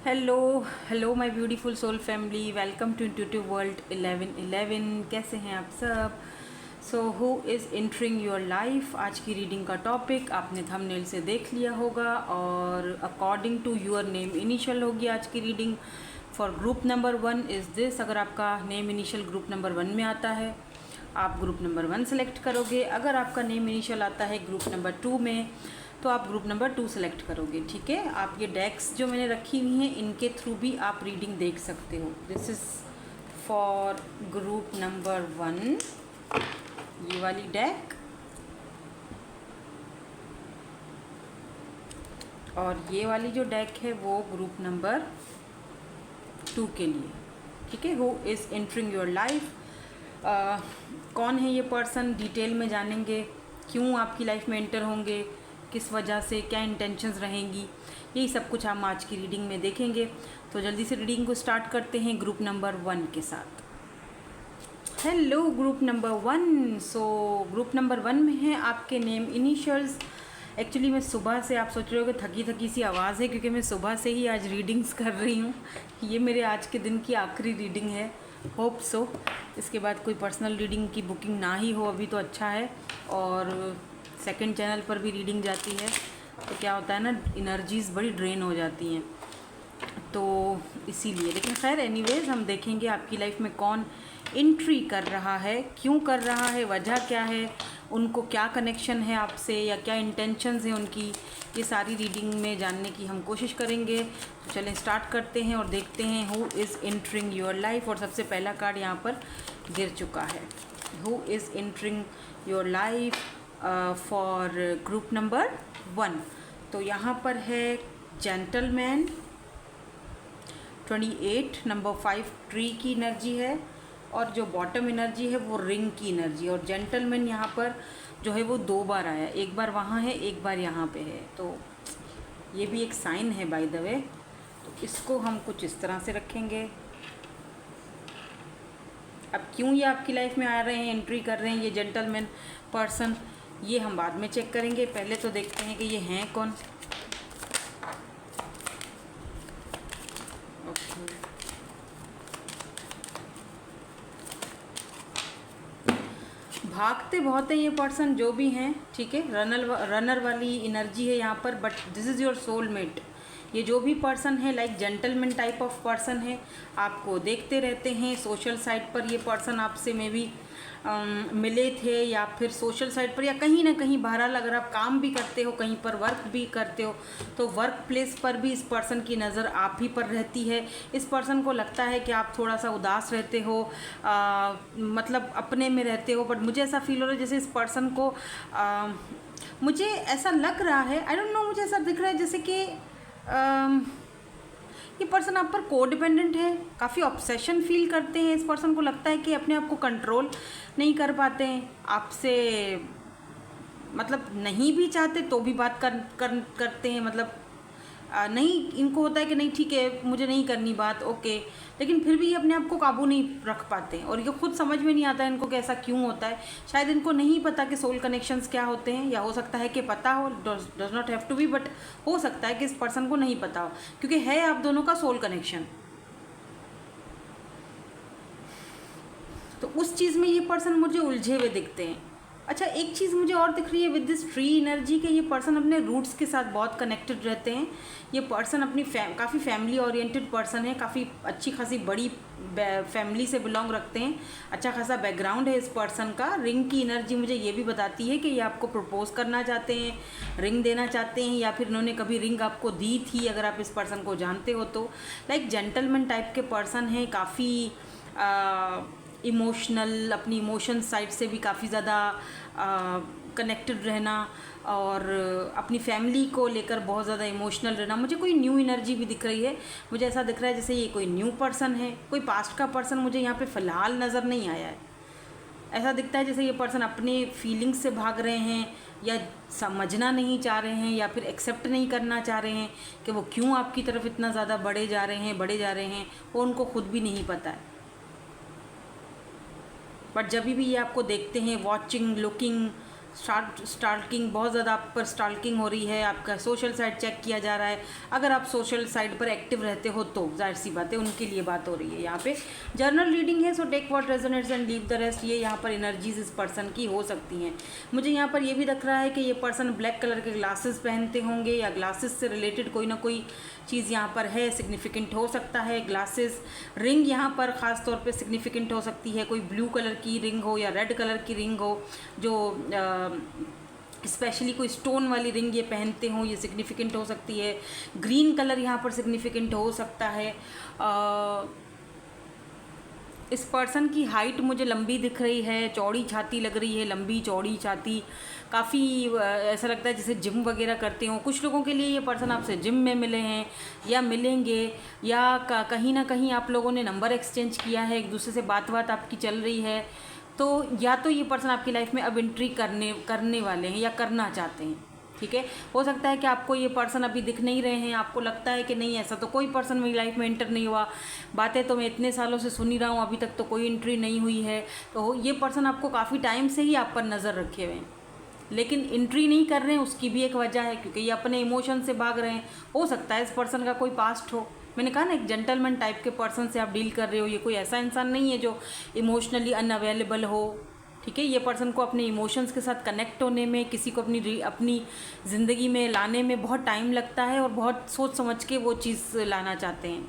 Hello hello my beautiful soul family, welcome to intuitive world 1111। कैसे हैं आप सब? So who is entering your life, आज की रीडिंग का टॉपिक आपने थंबनेल से देख लिया होगा और according to your name initial होगी आज की reading. For group number 1 is this. अगर आपका नेम इनिशियल ग्रुप नंबर 1 में आता है आप ग्रुप नंबर 1 सेलेक्ट करोगे। अगर आपका नेम इनिशियल आता है ग्रुप नंबर 2 में तो आप ग्रुप नंबर 2 सेलेक्ट करोगे। ठीक है, आप ये डेक्स जो मैंने रखी हुई हैं इनके थ्रू भी आप रीडिंग देख सकते हो। This is for group number 1, ये वाली डेक, और ये वाली जो डेक है वो ग्रुप नंबर 2 के लिए। ठीक है, who is entering your life, कौन है ये पर्सन, डिटेल में जानेंगे। क्यों आपकी लाइफ में एंटर होंगे, किस वजह से, क्या इंटेंशंस रहेंगी, यही सब कुछ हम आज की रीडिंग में देखेंगे। तो जल्दी से रीडिंग को स्टार्ट करते हैं ग्रुप नंबर 1 के साथ। Hello group number 1। So group number 1 में है आपके नेम इनिशियल्स। एक्चुअली मैं सुबह से, आप सोच रहे हो कि थकी थकी सी आवाज़ है, क्योंकि मैं सुबह से ही आज रीडिंग्स कर रही हूँ। ये मेरे आज के दिन की आखिरी रीडिंग है, होप सो। इसके बाद कोई पर्सनल रीडिंग की बुकिंग ना ही हो अभी तो अच्छा है। और सेकंड चैनल पर भी रीडिंग जाती है तो क्या होता है ना, एनर्जीज़ बड़ी ड्रेन हो जाती हैं, तो इसीलिए। लेकिन खैर एनीवेज हम देखेंगे आपकी लाइफ में कौन एंट्री कर रहा है, क्यों कर रहा है, वजह क्या है, उनको क्या कनेक्शन है आपसे या क्या इंटेंशंस हैं उनकी, ये सारी रीडिंग में जानने की हम कोशिश करेंगे। तो चलें स्टार्ट करते हैं और देखते हैं who is entering your life. और सबसे पहला कार्ड यहाँ पर गिर चुका है, who is entering your life for group number 1। तो यहाँ पर है जेंटलमैन, 28, नंबर 5 ट्री की एनर्जी है, और जो बॉटम एनर्जी है वो रिंग की एनर्जी। और जेंटलमैन यहाँ पर जो है वो 2 बार आया, एक बार वहाँ है, एक बार यहाँ पे है। तो ये भी एक साइन है बाय द वे। तो इसको हम कुछ इस तरह से रखेंगे। अब क्यों ये आपकी लाइफ में आ रहे हैं, एंट्री कर रहे हैं ये जेंटलमैन पर्सन, ये हम बाद में चेक करेंगे। पहले तो देखते हैं कि ये हैं कौन। ओके, भागते बहुत हैं ये पर्सन जो भी हैं। ठीक है, रनर वाली एनर्जी है यहाँ पर, but this is your soulmate. ये जो भी पर्सन है like gentleman type of person है, आपको देखते रहते हैं। सोशल साइट पर ये पर्सन आपसे मे बी मिले थे, या फिर सोशल साइट पर, या कहीं ना कहीं बहरहाल अगर आप काम भी करते हो, कहीं पर वर्क भी करते हो, तो वर्क प्लेस पर भी इस पर्सन की नज़र आप ही पर रहती है। इस पर्सन को लगता है कि आप थोड़ा सा उदास रहते हो, मतलब अपने में रहते हो। बट मुझे ऐसा फील हो रहा है जैसे इस पर्सन को मुझे ऐसा लग रहा है, आई डोंट नो, मुझे ऐसा दिख रहा है जैसे कि ये पर्सन आप पर कोडिपेंडेंट है, काफ़ी ऑब्सेशन फील करते हैं। इस पर्सन को लगता है कि अपने आप को कंट्रोल नहीं कर पाते हैं आपसे, मतलब नहीं भी चाहते तो भी बात करते हैं। मतलब नहीं, इनको होता है कि नहीं ठीक है मुझे नहीं करनी बात, ओके, लेकिन फिर भी ये अपने आप को काबू नहीं रख पाते हैं। और ये खुद समझ में नहीं आता है इनको कि ऐसा क्यों होता है। शायद इनको नहीं पता कि सोल कनेक्शंस क्या होते हैं, या हो सकता है कि पता हो, does not have to be, but हो सकता है कि इस पर्सन को नहीं पता हो, क्योंकि है आप दोनों का सोल कनेक्शन। तो उस चीज़ में ये पर्सन मुझे उलझे हुए दिखते हैं। अच्छा, एक चीज़ मुझे और दिख रही है विद दिस ट्री एनर्जी के, ये पर्सन अपने रूट्स के साथ बहुत कनेक्टेड रहते हैं। ये पर्सन अपनी काफ़ी फैमिली ओरिएंटेड पर्सन है, काफ़ी अच्छी खासी बड़ी फैमिली से बिलोंग रखते हैं, अच्छा खासा बैकग्राउंड है इस पर्सन का। रिंग की एनर्जी मुझे ये भी बताती है कि ये आपको प्रपोज करना चाहते हैं, रिंग देना चाहते हैं, या फिर इन्होंने कभी रिंग आपको दी थी अगर आप इस पर्सन को जानते हो तो। लाइक जेंटलमैन टाइप के पर्सन हैं, काफ़ी इमोशनल, अपनी इमोशन साइड से भी काफ़ी ज़्यादा कनेक्टेड रहना, और अपनी फैमिली को लेकर बहुत ज़्यादा इमोशनल रहना। मुझे कोई न्यू एनर्जी भी दिख रही है, मुझे ऐसा दिख रहा है जैसे ये कोई न्यू पर्सन है। कोई पास्ट का पर्सन मुझे यहाँ पे फ़िलहाल नज़र नहीं आया है। ऐसा दिखता है जैसे ये पर्सन अपने फीलिंग्स से भाग रहे हैं, या समझना नहीं चाह रहे हैं, या फिर एक्सेप्ट नहीं करना चाह रहे हैं कि वो क्यों आपकी तरफ इतना ज़्यादा बढ़े जा रहे हैं, वो उनको खुद भी नहीं पता है। बट जब भी ये आपको देखते हैं, वॉचिंग, लुकिंग, स्टाल्किंग, बहुत ज़्यादा आप पर स्टाल्किंग हो रही है, आपका सोशल साइड चेक किया जा रहा है। अगर आप सोशल साइड पर एक्टिव रहते हो तो जाहिर सी बात है उनके लिए बात हो रही है। यहाँ पे जर्नल रीडिंग है, so take what resonates and leave the rest. ये यहाँ पर एनर्जीज इस पर्सन की हो सकती हैं। मुझे यहाँ पर ये भी दिख रहा है कि ये पर्सन ब्लैक कलर के ग्लासेस पहनते होंगे या ग्लासेस से रिलेटेड कोई ना कोई चीज़ यहाँ पर है, सिग्निफिकेंट हो सकता है। ग्लासेस, रिंग यहाँ पर ख़ास तौर पे सिग्निफिकेंट हो सकती है, कोई ब्लू कलर की रिंग हो या रेड कलर की रिंग हो, जो स्पेशली कोई स्टोन वाली रिंग ये पहनते हों, ये सिग्निफिकेंट हो सकती है। ग्रीन कलर यहाँ पर सिग्निफिकेंट हो सकता है। इस पर्सन की हाइट मुझे लंबी दिख रही है, चौड़ी छाती लग रही है, लंबी चौड़ी छाती, काफ़ी ऐसा लगता है जैसे जिम वगैरह करते हो। कुछ लोगों के लिए ये पर्सन आपसे जिम में मिले हैं या मिलेंगे, या कहीं ना कहीं आप लोगों ने नंबर एक्सचेंज किया है, एक दूसरे से बात आपकी चल रही है। तो या तो ये पर्सन आपकी लाइफ में अब एंट्री करने वाले हैं या करना चाहते हैं। ठीक है, हो सकता है कि आपको ये पर्सन अभी दिख नहीं रहे हैं, आपको लगता है कि नहीं ऐसा तो कोई पर्सन मेरी लाइफ में एंटर नहीं हुआ, बातें तो मैं इतने सालों से सुन ही रहा हूँ, अभी तक तो कोई एंट्री नहीं हुई है। तो ये पर्सन आपको काफ़ी टाइम से ही आप पर नज़र रखे हुए हैं, लेकिन एंट्री नहीं कर रहे हैं। उसकी भी एक वजह है, क्योंकि ये अपने इमोशन से भाग रहे हैं। हो सकता है इस पर्सन का कोई पास्ट हो। मैंने कहा ना, एक जेंटलमैन टाइप के पर्सन से आप डील कर रहे हो। ये कोई ऐसा इंसान नहीं है जो इमोशनली अनअवेलेबल हो। ठीक है, ये पर्सन को अपने इमोशंस के साथ कनेक्ट होने में, किसी को अपनी ज़िंदगी में लाने में बहुत टाइम लगता है और बहुत सोच समझ के वो चीज़ लाना चाहते हैं।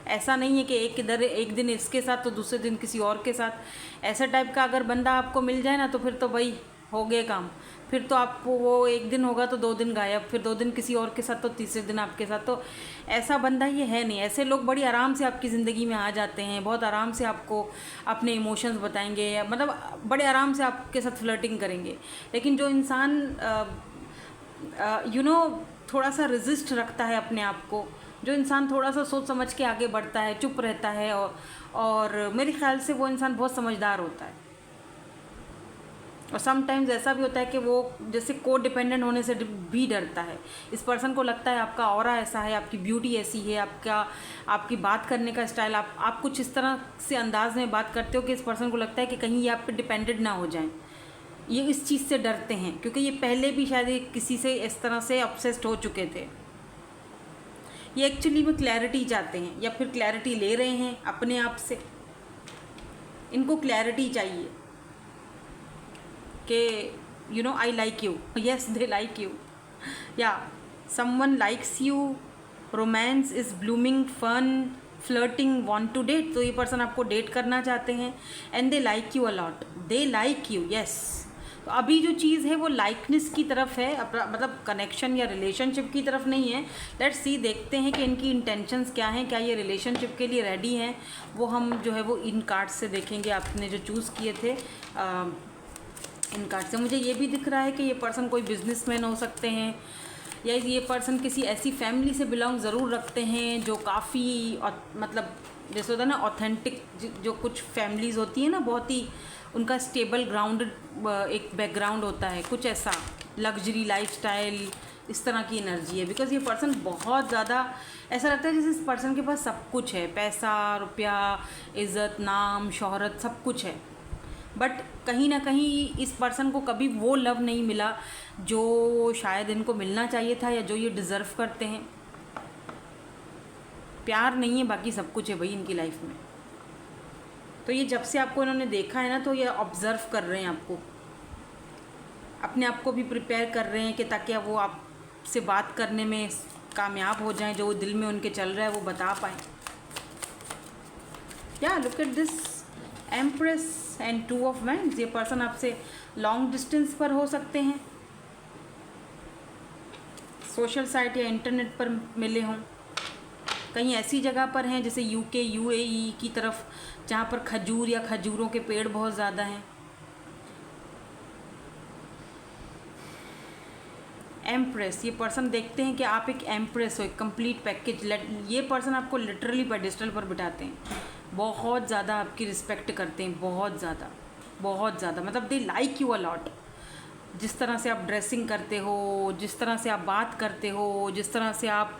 ऐसा नहीं है कि एक दिन इसके साथ तो दूसरे दिन किसी और के साथ। ऐसा टाइप का अगर बंदा आपको मिल जाए ना, तो फिर तो भाई हो गए काम। फिर तो आपको वो एक दिन होगा तो 2 दिन गायब, फिर 2 दिन किसी और के साथ, तो तीसरे दिन आपके साथ। तो ऐसा बंदा ये है नहीं। ऐसे लोग बड़ी आराम से आपकी ज़िंदगी में आ जाते हैं, बहुत आराम से आपको अपने इमोशंस बताएंगे, मतलब बड़े आराम से आपके साथ फ्लर्टिंग करेंगे। लेकिन जो इंसान थोड़ा सा रेजिस्ट रखता है अपने आप को, जो इंसान थोड़ा सा सोच समझ के आगे बढ़ता है, चुप रहता है, और मेरे ख्याल से वो इंसान बहुत समझदार होता है। और समटाइम्स ऐसा भी होता है कि वो जैसे को डिपेंडेंट होने से भी डरता है। इस पर्सन को लगता है आपका ऑरा ऐसा है, आपकी ब्यूटी ऐसी है, आपकी बात करने का स्टाइल, आप कुछ इस तरह से अंदाज में बात करते हो कि इस पर्सन को लगता है कि कहीं ये आप पे डिपेंडेंट ना हो जाएं। ये इस चीज़ से डरते हैं, क्योंकि ये पहले भी शायद किसी से इस तरह से ऑब्सेस्ड हो चुके थे। ये एक्चुअली में क्लैरिटी चाहते हैं, या फिर क्लैरिटी ले रहे हैं अपने आप से। इनको क्लैरिटी चाहिए कि I like you, yes they like you, या someone likes you, romance is blooming, fun, flirting, want to date. तो ये पर्सन आपको डेट करना चाहते हैं, and they like you a lot, they like you, yes. तो अभी जो चीज़ है वो लाइकनेस की तरफ है, मतलब कनेक्शन या रिलेशनशिप की तरफ नहीं है। लेट्स सी, देखते हैं कि इनकी इंटेंशंस क्या हैं, क्या ये रिलेशनशिप के लिए रेडी हैं। वो हम जो है वो इन कार्ड्स से देखेंगे, आपने जो चूज़ किए थे इन कार्ड से। मुझे ये भी दिख रहा है कि ये पर्सन कोई बिजनेसमैन हो सकते हैं, या ये पर्सन किसी ऐसी फैमिली से बिलोंग ज़रूर रखते हैं जो काफ़ी मतलब जैसे होता है ना ऑथेंटिक, जो कुछ फैमिलीज़ होती हैं ना, बहुत ही उनका स्टेबल ग्राउंडेड एक बैकग्राउंड होता है, कुछ ऐसा लग्जरी लाइफस्टाइल, इस तरह की एनर्जी है। बिकॉज ये पर्सन बहुत ज़्यादा ऐसा लगता है जैसे इस पर्सन के पास सब कुछ है, पैसा, रुपया, इज़्ज़त, नाम, शोहरत, सब कुछ है। बट कहीं ना कहीं इस पर्सन को कभी वो लव नहीं मिला जो शायद इनको मिलना चाहिए था, या जो ये डिज़र्व करते हैं। प्यार नहीं है, बाकी सब कुछ है भाई इनकी लाइफ में। तो ये जब से आपको इन्होंने देखा है ना, तो ये ऑब्ज़र्व कर रहे हैं आपको, अपने आप को भी प्रिपेयर कर रहे हैं कि ताकि वो आपसे बात करने में कामयाब हो जाएं, जो दिल में उनके चल रहा है वो बता पाएँ। या look at this empress and 2 of wands. ये पर्सन आपसे लॉन्ग डिस्टेंस पर हो सकते हैं, सोशल साइट या इंटरनेट पर मिले हों, कहीं ऐसी जगह पर हैं जैसे यूके, यूएई की तरफ, जहाँ पर खजूर या खजूरों के पेड़ बहुत ज़्यादा हैं। एम्प्रेस, ये पर्सन देखते हैं कि आप एक एम्प्रेस हो, एक कंप्लीट पैकेज। ये पर्सन आपको लिटरली पेडिस्टल पर बिठाते हैं, बहुत ज़्यादा आपकी रिस्पेक्ट करते हैं, बहुत ज़्यादा, बहुत ज़्यादा। मतलब दे लाइक यू अलॉट। जिस तरह से आप ड्रेसिंग करते हो, जिस तरह से आप बात करते हो, जिस तरह से आप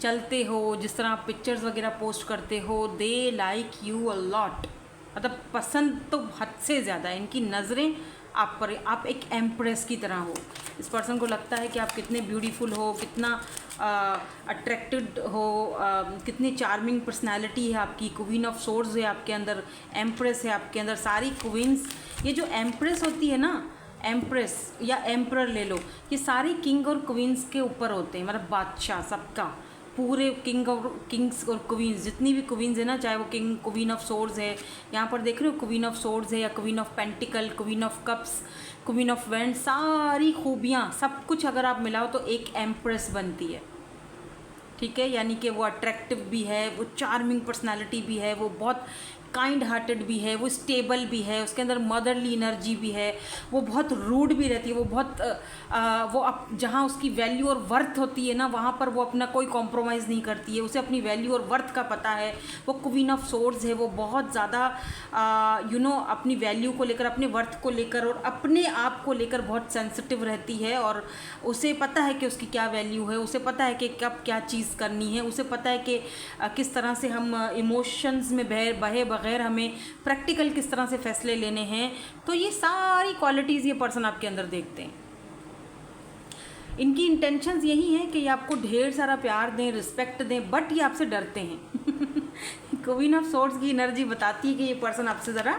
चलते हो, जिस तरह आप पिक्चर्स वगैरह पोस्ट करते हो, दे लाइक यू अलॉट। मतलब पसंद तो हद से ज़्यादा है, इनकी नज़रें आप एक एम्प्रेस की तरह हो। इस पर्सन को लगता है कि आप कितने ब्यूटीफुल हो, कितना अट्रैक्टेड हो, कितनी चार्मिंग पर्सनालिटी है आपकी। क्वीन ऑफ सोर्ड्स है आपके अंदर, एम्प्रेस है आपके अंदर। सारी क्वींस, ये जो एम्प्रेस होती है ना, एम्प्रेस या एम्प्रर ले लो, ये सारी किंग और क्वींस के ऊपर होते हैं, मतलब बादशाह सबका, पूरे किंग्स और क्वींस, जितनी भी क्वींस है ना, चाहे वो क्वीन ऑफ सोर्ड्स है, यहाँ पर देख रहे हो क्वीन ऑफ सोर्ड्स है, या queen of pentacle, queen of cups, queen of wands, सारी खूबियाँ सब कुछ अगर आप मिलाओ तो एक एम्प्रेस बनती है। ठीक है, यानी कि वो अट्रैक्टिव भी है, वो चार्मिंग पर्सनालिटी भी है, वो बहुत काइंड हार्टेड भी है, वो स्टेबल भी है, उसके अंदर मदरली एनर्जी भी है, वो बहुत रूड भी रहती है, वो बहुत वो जहाँ उसकी वैल्यू और वर्थ होती है ना, वहाँ पर वो अपना कोई कॉम्प्रोमाइज़ नहीं करती है, उसे अपनी वैल्यू और वर्थ का पता है। वो क्वीन ऑफ सोर्ड्स है, वो बहुत ज़्यादा अपनी वैल्यू को लेकर, अपने वर्थ को लेकर और अपने आप को लेकर बहुत सेंसिटिव रहती है, और उसे पता है कि उसकी क्या वैल्यू है, उसे पता है कि कब क्या चीज़ करनी है, उसे पता है कि किस तरह से हम इमोशंस में बहे बगैर हमें प्रैक्टिकल किस तरह से फैसले लेने हैं। तो ये सारी क्वालिटीज़ ये पर्सन आपके अंदर देखते हैं। इनकी इंटेंशंस यही हैं कि ये आपको ढेर सारा प्यार दें, रिस्पेक्ट दें, बट ये आपसे डरते हैं। क्वीन ऑफ सोर्ड्स की एनर्जी बताती है कि ये पर्सन आपसे ज़रा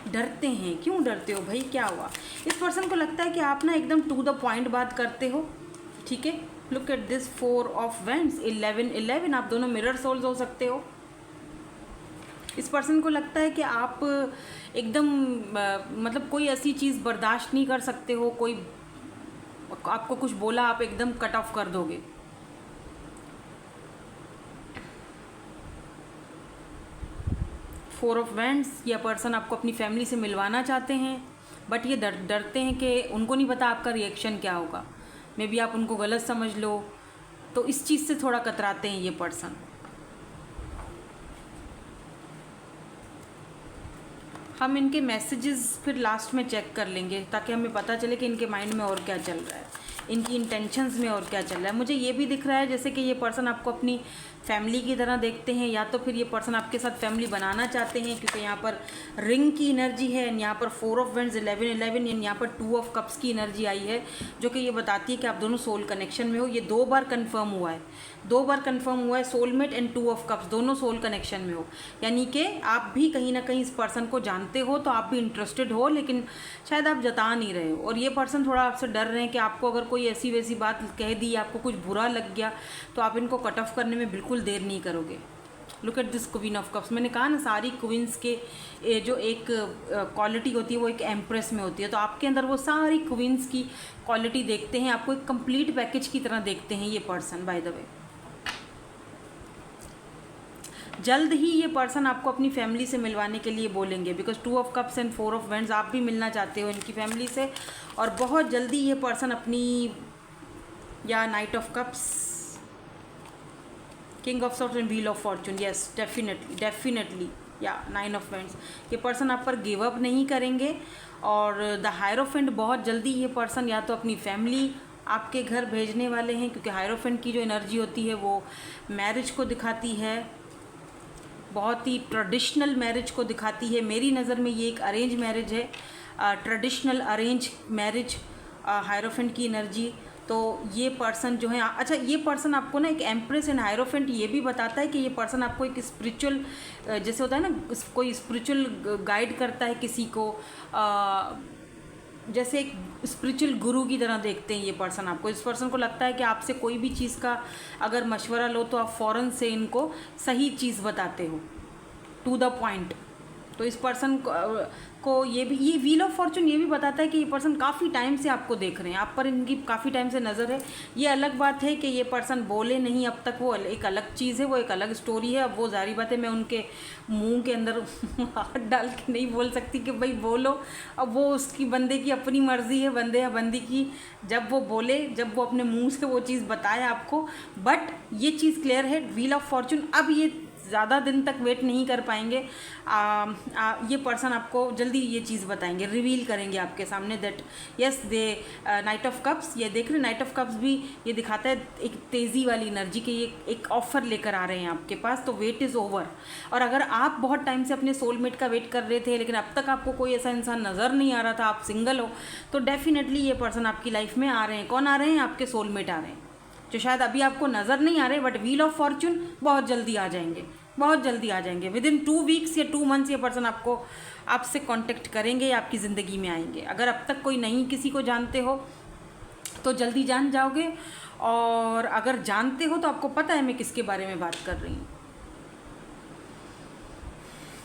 डरते हैं। क्यों डरते हो भाई, क्या हुआ? इस पर्सन को लगता है कि आप ना एकदम टू द पॉइंट बात करते हो। ठीक है, look at this 4 of wands, 11 आप दोनों मिरर सोल्स हो सकते हो। इस पर्सन को लगता है कि आप एकदम मतलब कोई ऐसी चीज़ बर्दाश्त नहीं कर सकते हो, कोई आपको कुछ बोला आप एकदम कट ऑफ कर दोगे। फोर ऑफ वैंड्स, यह पर्सन आपको अपनी फैमिली से मिलवाना चाहते हैं, बट ये डरते हैं कि उनको नहीं पता आपका रिएक्शन क्या होगा, मे बी आप उनको गलत समझ लो, तो इस चीज़ से थोड़ा कतराते हैं ये पर्सन। हम इनके मैसेजेस फिर लास्ट में चेक कर लेंगे ताकि हमें पता चले कि इनके माइंड में और क्या चल रहा है, इनकी इंटेंशंस में और क्या चल रहा है। मुझे ये भी दिख रहा है जैसे कि ये पर्सन आपको अपनी फैमिली की तरह देखते हैं, या तो फिर ये पर्सन आपके साथ फैमिली बनाना चाहते हैं, क्योंकि यहाँ पर रिंग की एनर्जी है, यहाँ पर 4 ऑफ वैंड्स 11 यहाँ पर 2 ऑफ कप्स की एनर्जी आई है, जो कि ये बताती है कि आप दोनों सोल कनेक्शन में हो। ये 2 बार कंफर्म हुआ है, 2 बार कंफर्म हुआ है, सोलमेट एंड 2 ऑफ कप्स दोनों सोल कनेक्शन में हो, यानी कि आप भी कहीं ना कहीं इस पर्सन को जानते हो, तो आप भी इंटरेस्टेड हो, लेकिन शायद आप जता नहीं रहे हो। और ये पर्सन थोड़ा आपसे डर रहे हैं कि आपको अगर कोई ऐसी वैसी बात कह दी, आपको कुछ बुरा लग गया, तो आप इनको कट ऑफ करने में बिल्कुल देर नहीं करोगे। Look at this queen of cups, मैंने कहा ना सारी क्वींस के जो एक क्वालिटी होती है वो एक एम्प्रेस में होती है, तो आपके अंदर वो सारी क्वींस की क्वालिटी देखते हैं, आपको एक कंप्लीट पैकेज की तरह देखते हैं ये पर्सन। बाय द वे, जल्द ही ये पर्सन आपको अपनी फैमिली से मिलवाने के लिए बोलेंगे, because 2 of cups and 4 of wands, आप भी मिलना चाहते हो इनकी फैमिली से, और बहुत जल्दी ये पर्सन अपनी, या night of cups, king of swords and wheel of Fortune, yes definitely या 9 ऑफ वैंड्स, ये पर्सन आप पर गिव अप नहीं करेंगे। और द हायरोफेंट, बहुत जल्दी ये पर्सन या तो अपनी फैमिली आपके घर भेजने वाले हैं, क्योंकि हायरोफेंट की जो एनर्जी होती है वो मैरिज को दिखाती है, बहुत ही ट्रेडिशनल मैरिज को दिखाती है। मेरी नज़र में ये एक अरेंज मैरिज है, ट्रेडिशनल अरेंज मैरिज, हायरोफेंट की एनर्जी। तो ये पर्सन जो है, अच्छा ये पर्सन आपको ना एक एम्प्रेस एंड हायरोफेंट ये भी बताता है कि ये पर्सन आपको एक स्पिरिचुअल, जैसे होता है ना कोई स्पिरिचुअल गाइड करता है किसी को, जैसे एक स्पिरिचुअल गुरु की तरह देखते हैं ये पर्सन आपको। इस पर्सन को लगता है कि आपसे कोई भी चीज़ का अगर मशवरा लो तो आप फ़ौरन से इनको सही चीज़ बताते हो, टू द पॉइंट। तो इस पर्सन को ये भी, ये व्हील ऑफ फॉर्चून ये भी बताता है कि ये पर्सन काफ़ी टाइम से आपको देख रहे हैं, आप पर इनकी काफ़ी टाइम से नज़र है। ये अलग बात है कि ये पर्सन बोले नहीं अब तक, वो एक अलग चीज़ है, वो एक अलग स्टोरी है। अब वो जारी बात है, मैं उनके मुंह के अंदर हाथ डाल के नहीं बोल सकती कि भाई बोलो, अब वो उसकी बंदे की अपनी मर्ज़ी है, बंदे या बंदी की, जब वो बोले, जब वो अपने मुँह से वो चीज़ बताए आपको। बट ये चीज़ क्लियर है, व्हील ऑफ फॉर्चून अब ये ज़्यादा दिन तक वेट नहीं कर पाएंगे। ये पर्सन आपको जल्दी ये चीज़ बताएंगे, रिवील करेंगे आपके सामने that yes they night of cups, ये देख रहे नाइट ऑफ कप्स भी ये दिखाता है एक तेज़ी वाली एनर्जी के, ये एक ऑफ़र लेकर आ रहे हैं आपके पास, तो वेट इज़ ओवर। और अगर आप बहुत टाइम से अपने सोलमेट का वेट कर रहे थे लेकिन अब तक आपको कोई ऐसा इंसान नज़र नहीं आ रहा था, आप सिंगल हो, तो डेफिनेटली ये पर्सन आपकी लाइफ में आ रहे हैं। कौन आ रहे हैं? आपके सोलमेट आ रहे हैं, जो शायद अभी आपको नज़र नहीं आ रहे, बट व्हील ऑफ फॉर्चून बहुत जल्दी आ जाएंगे, बहुत जल्दी आ जाएंगे। विद इन 2 वीक्स या 2 मंथ्स ये पर्सन आपको आपसे कांटेक्ट करेंगे या आपकी ज़िंदगी में आएंगे। अगर अब तक कोई नहीं किसी को जानते हो तो जल्दी जान जाओगे, और अगर जानते हो तो आपको पता है मैं किसके बारे में बात कर रही हूँ।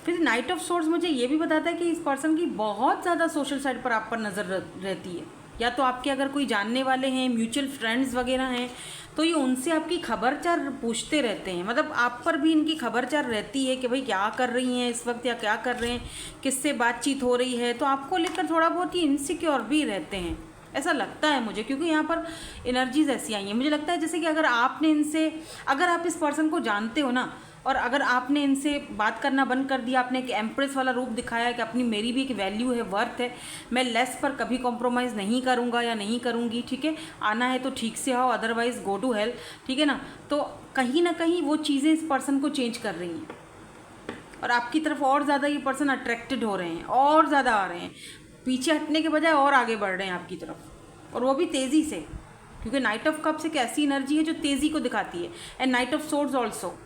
फिर नाइट ऑफ सोर्स मुझे ये भी बताता है कि इस पर्सन की बहुत ज़्यादा सोशल साइड पर आप पर नज़र रहती है, या तो आपके अगर कोई जानने वाले हैं, म्यूचुअल फ्रेंड्स वगैरह हैं, तो ये उनसे आपकी खबरचार पूछते रहते हैं। मतलब आप पर भी इनकी खबरचार रहती है कि भाई क्या कर रही हैं इस वक्त, या क्या कर रहे हैं, किससे बातचीत हो रही है। तो आपको लेकर थोड़ा बहुत ही इनसिक्योर भी रहते हैं, ऐसा लगता है मुझे, क्योंकि यहाँ पर एनर्जीज ऐसी आई हैं। मुझे लगता है जैसे कि अगर आपने इनसे, अगर आप इस पर्सन को जानते हो ना, और अगर आपने इनसे बात करना बंद कर दिया, आपने एक एम्प्रेस वाला रूप दिखाया है कि अपनी मेरी भी एक वैल्यू है, वर्थ है, मैं लेस पर कभी कॉम्प्रोमाइज़ नहीं करूँगा या नहीं करूँगी, ठीक है, आना है तो ठीक से आओ, अदरवाइज़ गो टू हेल, ठीक है ना। तो कहीं ना कहीं वो चीज़ें इस पर्सन को चेंज कर रही हैं, और आपकी तरफ और ज़्यादा ये पर्सन अट्रैक्टेड हो रहे हैं, और ज़्यादा आ रहे हैं, पीछे हटने के बजाय और आगे बढ़ रहे हैं आपकी तरफ, और वो भी तेज़ी से, क्योंकि नाइट ऑफ कप्स एक ऐसी एनर्जी है जो तेज़ी को दिखाती है। And night of swords also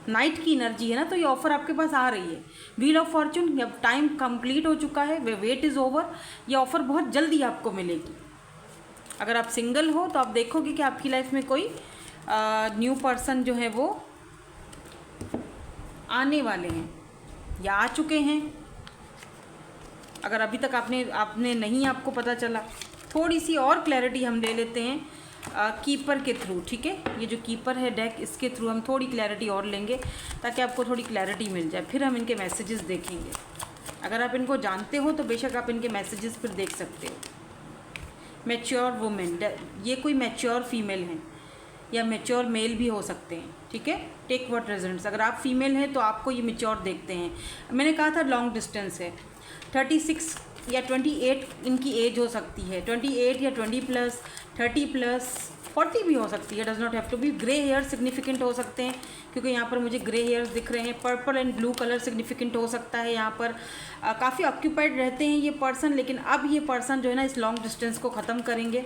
night की एनर्जी है ना, तो ये ऑफ़र आपके पास आ रही है। व्हील ऑफ फॉर्चून, जब टाइम कंप्लीट हो चुका है, वे वेट इज़ ओवर, ये ऑफ़र बहुत जल्दी आपको मिलेगी। अगर आप सिंगल हो तो आप देखोगे कि आपकी लाइफ में कोई न्यू पर्सन जो है वो आने वाले हैं या आ चुके हैं। अगर अभी तक आपने नहीं, आपको पता चला, थोड़ी सी और क्लैरिटी हम ले लेते हैं कीपर के थ्रू, ठीक है। ये जो कीपर है डेक, इसके थ्रू हम थोड़ी क्लैरिटी और लेंगे ताकि आपको थोड़ी क्लैरिटी मिल जाए। फिर हम इनके मैसेजेस देखेंगे। अगर आप इनको जानते हो तो बेशक आप इनके मैसेजेस फिर देख सकते हो। मैच्योर वुमेन, ये कोई मैच्योर फीमेल हैं या मैच्योर मेल भी हो सकते हैं, ठीक है। Take what resonates. अगर आप फीमेल हैं तो आपको ये मैच्योर देखते हैं। मैंने कहा था लॉन्ग डिस्टेंस है, 36 या 28 इनकी एज हो सकती है, 28 या 20+, 30+, 40 भी हो सकती है, does not have to be. Grey hair significant हो सकते हैं, क्योंकि यहाँ पर मुझे ग्रे हेयर्स दिख रहे हैं। Purple and blue colour significant हो सकता है। यहाँ पर काफ़ी ऑक्यूपाइड रहते हैं ये पर्सन, लेकिन अब ये पर्सन जो है ना इस लॉन्ग डिस्टेंस को ख़त्म करेंगे।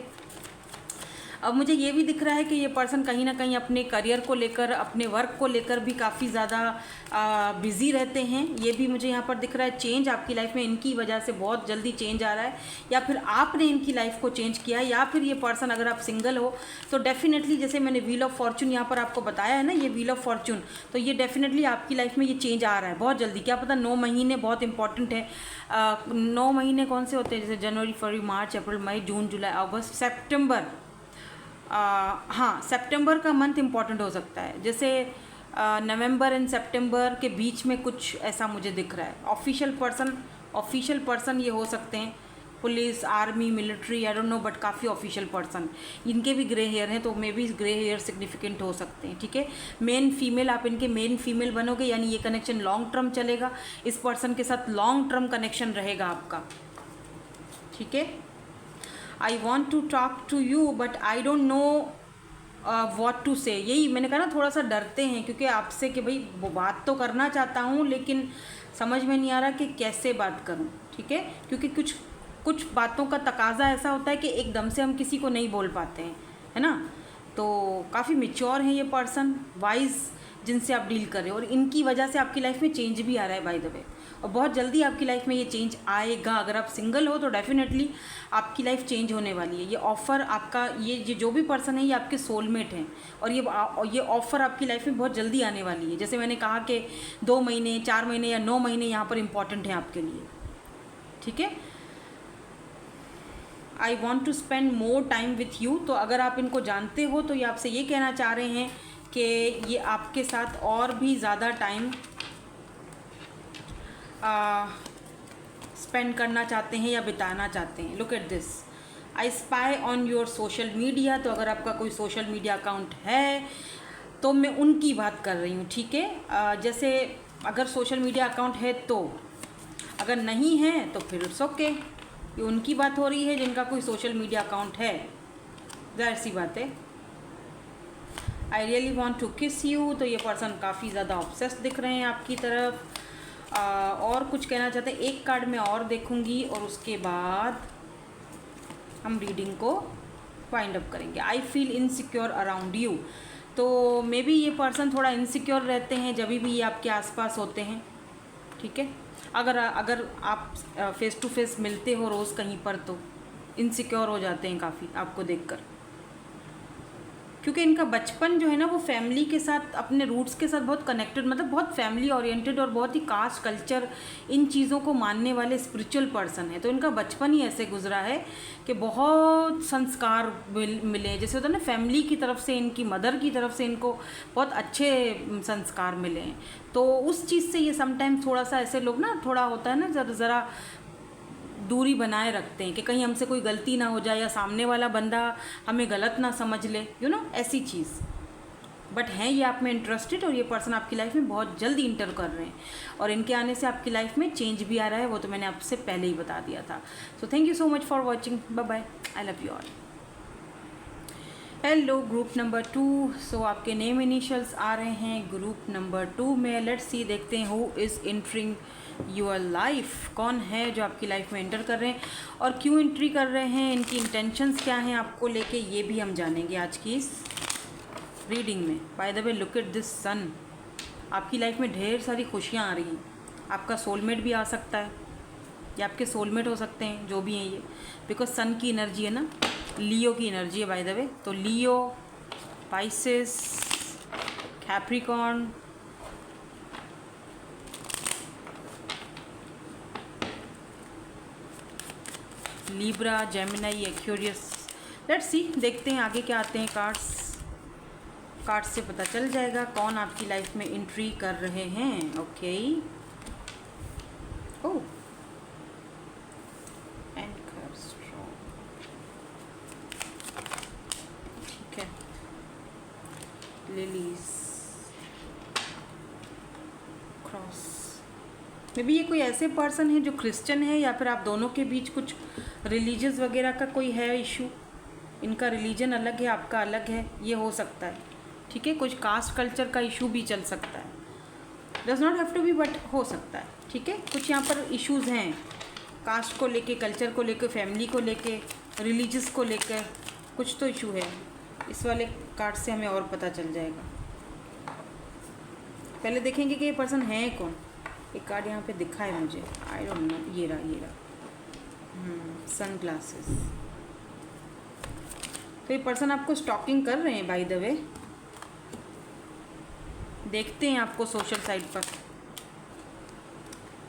अब मुझे ये भी दिख रहा है कि ये पर्सन कहीं ना कहीं अपने करियर को लेकर, अपने वर्क को लेकर भी काफ़ी ज़्यादा बिज़ी रहते हैं। ये भी मुझे यहाँ पर दिख रहा है। चेंज आपकी लाइफ में इनकी वजह से बहुत जल्दी चेंज आ रहा है, या फिर आपने इनकी लाइफ को चेंज किया है, या फिर ये पर्सन, अगर आप सिंगल हो तो डेफिनेटली, जैसे मैंने व्हील ऑफ फॉर्चून यहाँ पर आपको बताया है ना, ये व्हील ऑफ फॉर्चून, तो ये डेफिनेटली आपकी लाइफ में ये चेंज आ रहा है बहुत जल्दी। क्या पता 9 महीने बहुत इंपॉर्टेंट है। 9 महीने कौन से होते हैं? जैसे जनवरी, फरवरी, मार्च, अप्रैल, मई, जून, जुलाई, अगस्त, सितंबर। हाँ, सितंबर का मंथ इम्पॉर्टेंट हो सकता है। जैसे नवंबर एंड सितंबर के बीच में कुछ ऐसा मुझे दिख रहा है। ऑफिशियल पर्सन ये हो सकते हैं, police, army, military, I don't know, but काफ़ी ऑफिशियल पर्सन। इनके भी ग्रे हेयर हैं, तो maybe grey hair significant हो सकते हैं, ठीक है। मेन फीमेल, आप इनके मेन फीमेल बनोगे, यानी ये कनेक्शन लॉन्ग टर्म चलेगा। इस पर्सन के साथ लॉन्ग टर्म कनेक्शन रहेगा आपका, ठीक है। I want to talk to you but I don't know what to say. यही मैंने कहा ना, थोड़ा सा डरते हैं क्योंकि आपसे कि भाई वो बात तो करना चाहता हूँ लेकिन समझ में नहीं आ रहा कि कैसे बात करूँ, ठीक है। क्योंकि कुछ बातों का तकाजा ऐसा होता है कि एकदम से हम किसी को नहीं बोल पाते हैं, है ना। तो काफ़ी मैच्योर हैं ये पर्सन, वाइज, जिनसे आप डील कर रहे हो, और इनकी वजह से आपकी लाइफ में चेंज भी आ रहा है बाय द वे, और बहुत जल्दी आपकी लाइफ में ये चेंज आएगा। अगर आप सिंगल हो तो डेफिनेटली आपकी लाइफ चेंज होने वाली है। ये ऑफ़र आपका, ये जो भी पर्सन है ये आपके सोलमेट हैं, और ये ऑफ़र आपकी लाइफ में बहुत जल्दी आने वाली है। जैसे मैंने कहा कि 2 महीने, 4 महीने या 9 महीने यहाँ पर इम्पॉर्टेंट हैं आपके लिए, ठीक है। I want to spend more time with you. तो अगर आप इनको जानते हो तो ये आपसे ये कहना चाह रहे हैं कि ये आपके साथ और भी ज़्यादा टाइम स्पेंड करना चाहते हैं या बिताना चाहते हैं। Look at this, I spy on your social media. तो अगर आपका कोई सोशल मीडिया अकाउंट है तो मैं उनकी बात कर रही हूँ, ठीक है। जैसे अगर सोशल मीडिया अकाउंट है तो, अगर नहीं है तो फिर इट्स ओके, ये उनकी बात हो रही है जिनका कोई सोशल मीडिया अकाउंट है, जाहिर सी बात है। आई रियली वॉन्ट टू किस यू, तो ये पर्सन काफ़ी ज़्यादा ऑब्सेस्ड दिख रहे हैं आपकी तरफ। और कुछ कहना चाहते हैं, एक कार्ड मैं और देखूंगी और उसके बाद हम रीडिंग को फाइंड अप करेंगे। I feel insecure around you, तो मे बी ये पर्सन थोड़ा इनसिक्योर रहते हैं जब भी ये आपके आसपास होते हैं, ठीक है। अगर आप फेस टू फेस मिलते हो रोज़ कहीं पर तो इनसिक्योर हो जाते हैं काफ़ी आपको देखकर, क्योंकि इनका बचपन जो है ना वो फैमिली के साथ, अपने रूट्स के साथ बहुत कनेक्टेड, मतलब बहुत फैमिली ओरिएंटेड और बहुत ही कास्ट कल्चर इन चीज़ों को मानने वाले स्पिरिचुअल पर्सन है। तो इनका बचपन ही ऐसे गुजरा है कि बहुत संस्कार मिले, जैसे होता है ना फैमिली की तरफ से, इनकी मदर की तरफ से इनको बहुत अच्छे संस्कार मिले हैं। तो उस चीज़ से ये समटाइम्स थोड़ा सा ऐसे लोग ना, थोड़ा होता है ना ज़रा दूरी बनाए रखते हैं कि कहीं हमसे कोई गलती ना हो जाए या सामने वाला बंदा हमें गलत ना समझ ले, ऐसी चीज़। बट हैं ये आप में इंटरेस्टेड और ये पर्सन आपकी लाइफ में बहुत जल्दी इंटर कर रहे हैं और इनके आने से आपकी लाइफ में चेंज भी आ रहा है, वो तो मैंने आपसे पहले ही बता दिया था। So thank you so much for watching, bye bye, I love you all. Hello group number 2, so आपके नेम इनिशियल्स आ रहे हैं ग्रुप नंबर 2 में। लेट्स सी, देखते हैं who is entering your life, कौन है जो आपकी लाइफ में एंटर कर रहे हैं और क्यों एंट्री कर रहे हैं, इनकी इंटेंशंस क्या हैं आपको लेके, ये भी हम जानेंगे आज की इस रीडिंग में। By the way look at this sun, आपकी लाइफ में ढेर सारी खुशियाँ आ रही हैं। आपका सोलमेट भी आ सकता है या आपके सोलमेट हो सकते हैं, जो भी हैं ये, बिकॉज सन की एनर्जी है ना, लियो की एनर्जी है बाय द वे। तो Leo, Pisces, Capricorn, Libra, Gemini, Aquarius. Let's see, देखते हैं आगे क्या आते हैं कार्ड्स से पता चल जाएगा कौन आपकी लाइफ में एंट्री कर रहे हैं। ओके, ओह, एंकर स्ट्रॉन्ग, ठीक है, लिलीज, क्रॉस। मे बी ये कोई ऐसे पर्सन है जो क्रिश्चियन है या फिर आप दोनों के बीच कुछ रिलीजियस वगैरह का कोई है इशू, इनका रिलीजन अलग है, आपका अलग है, ये हो सकता है, ठीक है। कुछ कास्ट कल्चर का इशू भी चल सकता है, does not have to be, but हो सकता है, ठीक है। कुछ यहाँ पर इश्यूज़ हैं कास्ट को लेके, कल्चर को लेके, फैमिली को लेके, रिलीजियस को लेकर कुछ तो इशू है। इस वाले कार्ड से हमें और पता चल जाएगा। पहले देखेंगे कि ये पर्सन है कौन। एक कार्ड यहाँ पे दिखा है मुझे, आई डोंट नो, ये रहा सन ग्लासेस। तो ये पर्सन आपको स्टॉकिंग कर रहे हैं बाय द वे, देखते हैं आपको सोशल साइट पर।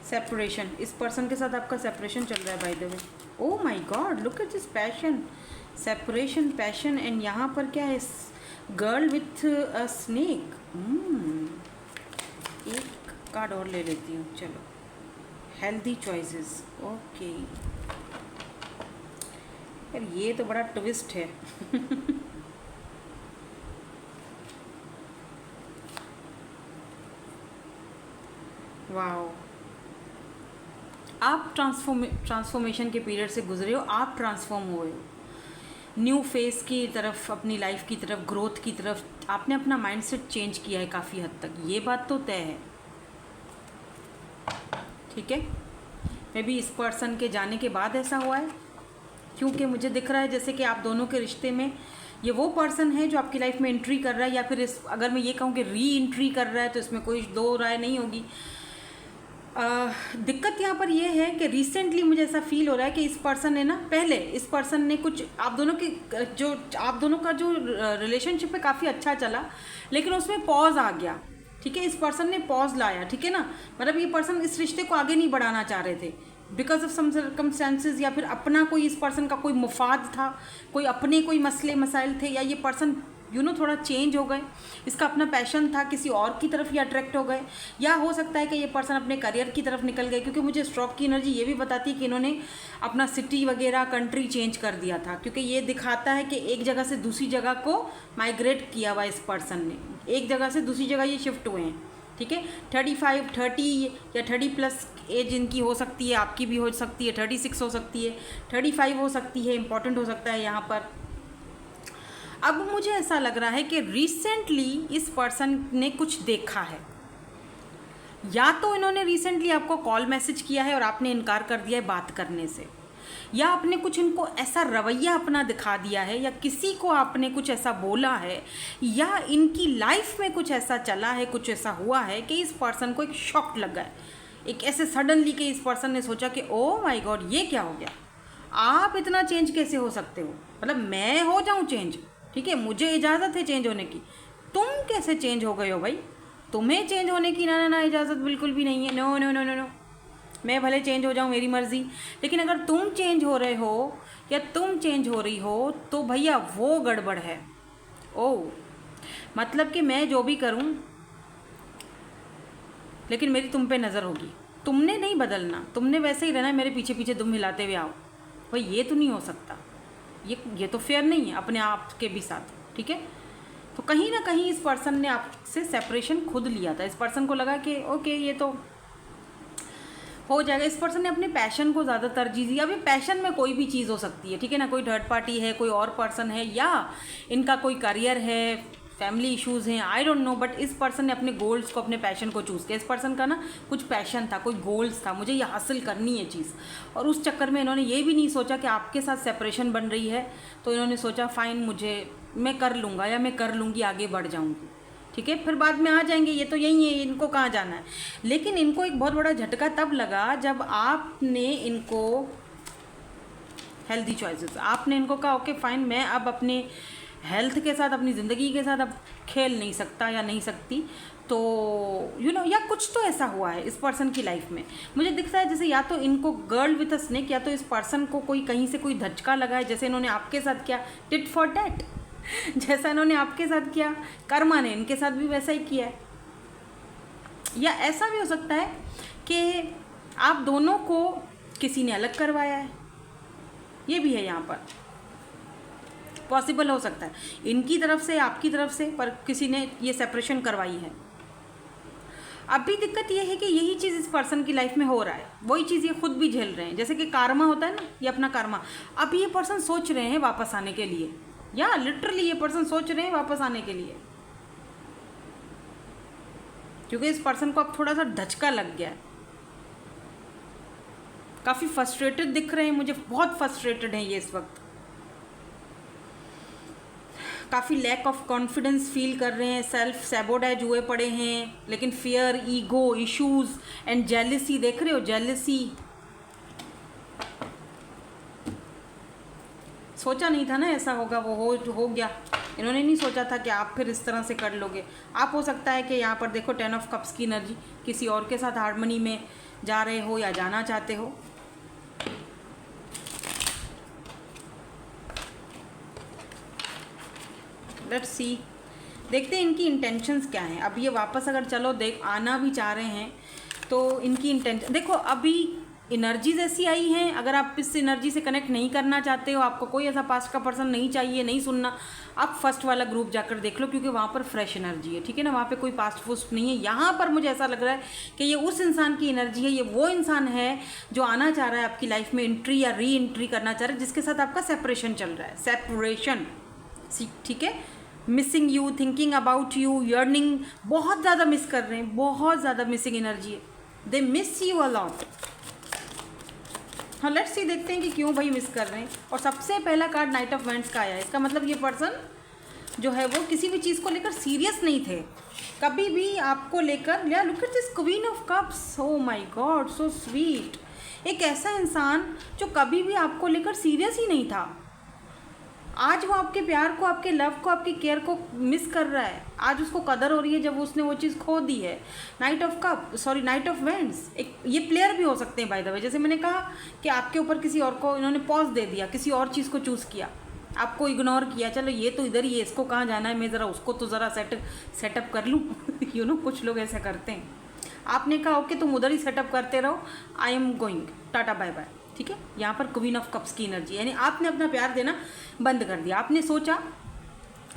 सेपरेशन, इस पर्सन के साथ आपका सेपरेशन चल रहा है bye the way. Oh my God, look at this passion, separation, passion, and यहाँ पर क्या है, गर्ल विथ अ स्नेक। एक कार्ड और ले लेती हूँ, चलो, हेल्दी चॉइसेस। ओके यार, ये तो बड़ा ट्विस्ट है। वाओ, आप ट्रांसफॉर्मेशन के पीरियड से गुजरे हो, आप ट्रांसफॉर्म हुए हो, न्यू फेस की तरफ, अपनी लाइफ की तरफ, ग्रोथ की तरफ आपने अपना माइंडसेट चेंज किया है काफ़ी हद तक, ये बात तो तय है, ठीक है। मे बी इस पर्सन के जाने के बाद ऐसा हुआ है, क्योंकि मुझे दिख रहा है जैसे कि आप दोनों के रिश्ते में ये वो पर्सन है जो आपकी लाइफ में एंट्री कर रहा है, या फिर इस, अगर मैं ये कहूँ कि री एंट्री कर रहा है, तो इसमें कोई दो राय नहीं होगी। दिक्कत यहाँ पर ये है कि रिसेंटली मुझे ऐसा फील हो रहा है कि इस पर्सन ने ना, पहले इस पर्सन ने कुछ आप दोनों का जो रिलेशनशिप है काफ़ी अच्छा चला, लेकिन उसमें पॉज आ गया, ठीक है। इस पर्सन ने पॉज लाया, ठीक है ना, मतलब ये पर्सन इस रिश्ते को आगे नहीं बढ़ाना चाह रहे थे, बिकॉज ऑफ सम सर्कमस्टांसेस, या फिर अपना कोई इस पर्सन का कोई मुफाद था, कोई अपने कोई मसले मसाइल थे, या ये पर्सन थोड़ा चेंज हो गए, इसका अपना पैशन था, किसी और की तरफ ये अट्रैक्ट हो गए, या हो सकता है कि ये पर्सन अपने करियर की तरफ निकल गए, क्योंकि मुझे स्ट्रोक की एनर्जी ये भी बताती है कि इन्होंने अपना सिटी वगैरह कंट्री चेंज कर दिया था, क्योंकि ये दिखाता है कि एक जगह से दूसरी जगह को माइग्रेट किया हुआ इस पर्सन ने, एक जगह से दूसरी जगह ये शिफ्ट हुए हैं। ठीक है, 35, 30 या 30+ एज इनकी हो सकती है, आपकी भी हो सकती है, 36 हो सकती है, 35 हो सकती है, इंपॉर्टेंट हो सकता है यहाँ पर। अब मुझे ऐसा लग रहा है कि रिसेंटली इस पर्सन ने कुछ देखा है, या तो इन्होंने रिसेंटली आपको कॉल मैसेज किया है और आपने इनकार कर दिया है बात करने से, या आपने कुछ इनको ऐसा रवैया अपना दिखा दिया है, या किसी को आपने कुछ ऐसा बोला है, या इनकी लाइफ में कुछ ऐसा चला है, कुछ ऐसा हुआ है कि इस पर्सन को एक शॉक लगा है, एक ऐसे सडनली कि इस पर्सन ने सोचा कि ओ माय गॉड ये क्या हो गया, आप इतना चेंज कैसे हो सकते हो, मतलब मैं हो जाऊं चेंज, ठीक है, मुझे इजाज़त है चेंज होने की, तुम कैसे चेंज हो गए हो भाई, तुम्हें चेंज होने की ना इजाज़त बिल्कुल भी नहीं है, no no no no no, मैं भले चेंज हो जाऊँ मेरी मर्ज़ी, लेकिन अगर तुम चेंज हो रहे हो या तुम चेंज हो रही हो तो भैया वो गड़बड़ है। ओह, मतलब कि मैं जो भी करूँ लेकिन मेरी तुम पे नज़र होगी, तुमने नहीं बदलना, तुमने वैसे ही रहना, मेरे पीछे पीछे दुम हिलाते हुए आओ, भाई ये तो नहीं हो सकता, ये तो फेयर नहीं है अपने आप के भी साथ। ठीक है, तो कहीं ना कहीं इस पर्सन ने आपसे सेपरेशन खुद लिया था, इस पर्सन को लगा कि ओके ये तो हो जाएगा, इस पर्सन ने अपने पैशन को ज़्यादा तरजीह दी। अभी पैशन में कोई भी चीज़ हो सकती है, ठीक है ना, कोई थर्ड पार्टी है, कोई और पर्सन है, या इनका कोई करियर है, फैमिली इश्यूज़ हैं, आई डोंट नो, बट इस पर्सन ने अपने गोल्स को, अपने पैशन को चूज़ किया। इस पर्सन का ना कुछ पैशन था, कोई गोल्स था, मुझे ये हासिल करनी है चीज़, और उस चक्कर में इन्होंने ये भी नहीं सोचा कि आपके साथ सेपरेशन बन रही है, तो इन्होंने सोचा फ़ाइन मैं कर लूँगा या मैं कर लूँगी, आगे बढ़ जाऊँगी, ठीक है, फिर बाद में आ जाएंगे, ये तो यही है, इनको कहाँ जाना है। लेकिन इनको एक बहुत बड़ा झटका तब लगा जब आपने इनको हेल्दी चॉइसेस, आपने इनको कहा ओके फाइन, मैं अब अपने हेल्थ के साथ, अपनी ज़िंदगी के साथ अब खेल नहीं सकता या नहीं सकती, तो या कुछ तो ऐसा हुआ है इस पर्सन की लाइफ में। मुझे दिखता है जैसे या तो इनको गर्ल विथ अ स्नेक, या तो इस पर्सन को कोई कहीं से कोई धचका लगा है, जैसे इन्होंने आपके साथ किया टिट फॉर टैट, जैसा इन्होंने आपके साथ किया कर्मा ने इनके साथ भी वैसा ही किया है। या ऐसा भी हो सकता है कि आप दोनों को किसी ने अलग करवाया है, ये भी है यहाँ पर, पॉसिबल हो सकता है इनकी तरफ से, आपकी तरफ से, पर किसी ने ये सेपरेशन करवाई है। अभी दिक्कत ये है कि यही चीज़ इस पर्सन की लाइफ में हो रहा है, वही चीज़ ये खुद भी झेल रहे हैं, जैसे कि कार्मा होता है ना, ये अपना कार्मा। अभी ये पर्सन सोच रहे हैं वापस आने के लिए, या लिटरली ये पर्सन सोच रहे हैं वापस आने के लिए, क्योंकि इस पर्सन को अब थोड़ा सा धचका लग गया है, काफ़ी फ्रस्ट्रेटेड दिख रहे हैं मुझे, बहुत फ्रस्ट्रेटेड हैं ये इस वक्त, काफ़ी लैक ऑफ कॉन्फिडेंस फील कर रहे हैं, सेल्फ सैबोटेज हुए पड़े हैं, लेकिन fear, ego issues and jealousy, देख रहे हो जेलसी, सोचा नहीं था ना ऐसा होगा, वो हो गया, इन्होंने नहीं सोचा था कि आप फिर इस तरह से कर लोगे। आप हो सकता है कि यहाँ पर देखो 10 ऑफ कप्स की एनर्जी, किसी और के साथ हार्मनी में जा रहे हो या जाना चाहते हो। लेट्स सी, देखते हैं इनकी इंटेंशंस क्या हैं। अब ये वापस अगर चलो आना भी चाह रहे हैं तो इनकी इंटेंशन देखो, अभी एनर्जीज ऐसी आई हैं, अगर आप इस एनर्जी से कनेक्ट नहीं करना चाहते हो, आपको कोई ऐसा पास्ट का पर्सन नहीं चाहिए, नहीं सुनना, आप फर्स्ट वाला ग्रुप जाकर देख लो, क्योंकि वहाँ पर फ्रेश एनर्जी है, ठीक है ना, वहाँ पे कोई पास्ट फूस्ट नहीं है। यहाँ पर मुझे ऐसा लग रहा है कि ये उस इंसान की एनर्जी है, ये वो इंसान है जो आना चाह रहा है आपकी लाइफ में, एंट्री या री एंट्री करना चाह रहा है, जिसके साथ आपका सेपरेशन चल रहा है, सेपरेशन, ठीक है, missing you, thinking about you, yearning, बहुत ज़्यादा मिस कर रहे हैं, बहुत ज़्यादा मिसिंग एनर्जी है, they miss you a lot. हाँ, लेट्स सी, देखते हैं कि क्यों भाई मिस कर रहे हैं। और सबसे पहला कार्ड नाइट ऑफ वैंड्स का आया है, इसका मतलब ये पर्सन जो है वो किसी भी चीज़ को लेकर सीरियस नहीं थे कभी भी आपको लेकर। या look at this queen of cups, oh my God so sweet, एक ऐसा इंसान जो कभी भी आपको लेकर सीरियस ही नहीं था, आज वो आपके प्यार को, आपके लव को, आपकी केयर को मिस कर रहा है। आज उसको कदर हो रही है जब उसने वो चीज़ खो दी है। नाइट ऑफ वेंट्स, एक ये प्लेयर भी हो सकते हैं बाय द वे। जैसे मैंने कहा कि आपके ऊपर किसी और को इन्होंने पॉज दे दिया, किसी और चीज़ को चूज़ किया, आपको इग्नोर किया, चलो ये तो इधर ही है, इसको कहाँ जाना है, मैं ज़रा उसको तो ज़रा सेटअप कर लूँ यू नो, कुछ लोग ऐसा करते हैं। आपने कहा ओके तुम उधर ही सेटअप करते रहो, I am going, tata bye bye, ठीक है। यहाँ पर क्वीन ऑफ कप्स की एनर्जी, यानी आपने अपना प्यार देना बंद कर दिया। आपने सोचा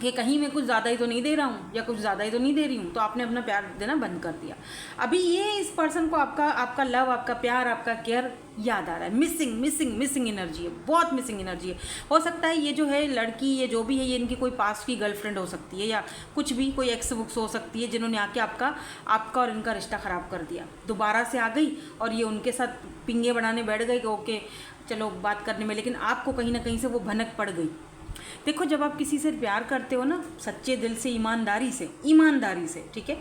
कि कहीं मैं कुछ ज़्यादा ही तो नहीं दे रहा हूँ या कुछ ज़्यादा ही तो नहीं दे रही हूँ, तो आपने अपना प्यार देना बंद कर दिया। अभी ये इस पर्सन को आपका लव, आपका प्यार, आपका केयर याद आ रहा है। मिसिंग एनर्जी है, बहुत मिसिंग एनर्जी है। हो सकता है ये जो है लड़की, ये जो भी है, ये इनकी कोई पास्ट की गर्लफ्रेंड हो सकती है, या कुछ भी, कोई एक्स बुक्स हो सकती है जिन्होंने आके आपका और इनका रिश्ता ख़राब कर दिया। दोबारा से आ गई और ये उनके साथ पिंगे बनाने बैठ गई कि ओके चलो बात करने में, लेकिन आपको कहीं ना कहीं से वो भनक पड़ गई। देखो, जब आप किसी से प्यार करते हो ना, सच्चे दिल से, ईमानदारी से, ठीक है,